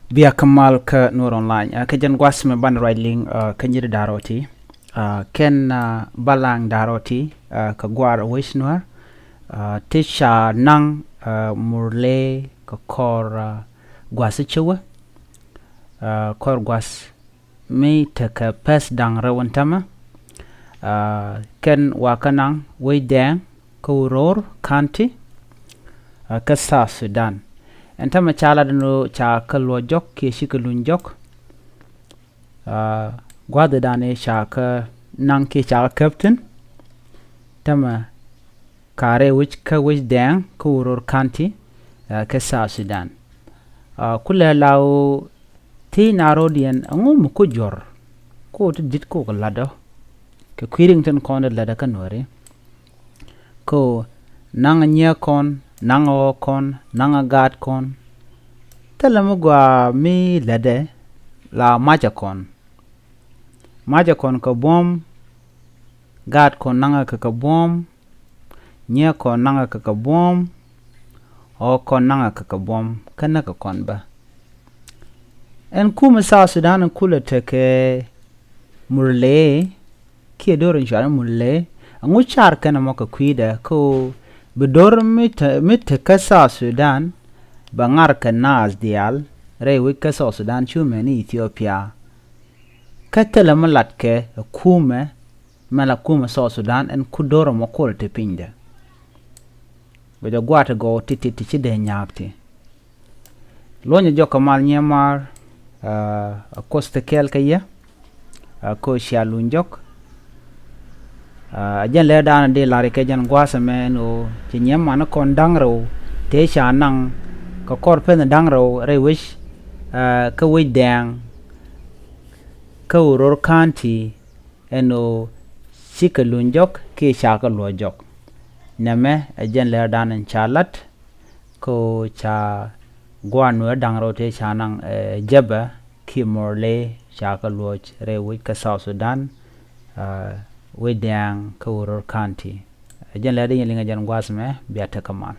Via kamal ke Nuer online ke jan gwas me ban riding ke nyir daroti ken balang daroti ke gwar wis Nuer tisha nang murle ke kor gwas chewe kor gwas me te ke pes dang rawan tama ken wakanang we dang ko ror kanti ke South Sudan enta ma chala dano cha kalwa jok ke shikalun jok gwada dane cha ka nang ke cha captain tama kare which ka which dang ko ror kanti ke South Sudan kula law ti narodian ngum ko jor ko dit ko lado ke Quirington kon lada kanore ko nang nya kon nang o kon nang agat kon telamu gwa mi lade la maja kon ko bom gat kon nang ka bom nya kon nang ka bom o kon nang ka bom kana ka kon ba en kuma South Sudan en kula teke murle ki dorin jara murle ngu char kana mo ka kwida ko bedor mit ka South Sudan bangar ka nas dial re wi ka South Sudan chumeni Ethiopia katala malat ke kuma mala kuma South Sudan en kudoro mo kol te pinda bedo gwata go titi de nyakti lonya joka mal nyamar koste kel kaya ko shalun jok jan le dan de lari ke jan gwasa men o ti nyam man kon dangro te sha nang ko kor pen dangro re wish ka we dang ka uror kanti eno sikalun jok ke sha ka lo jok name jan le dan en chalat ko cha gwanu dangro te sha nang jäbä ki morle sha ka lo re wish ka South Sudan we dang ka uror kanti jan le de linga jan gwasme biata kaman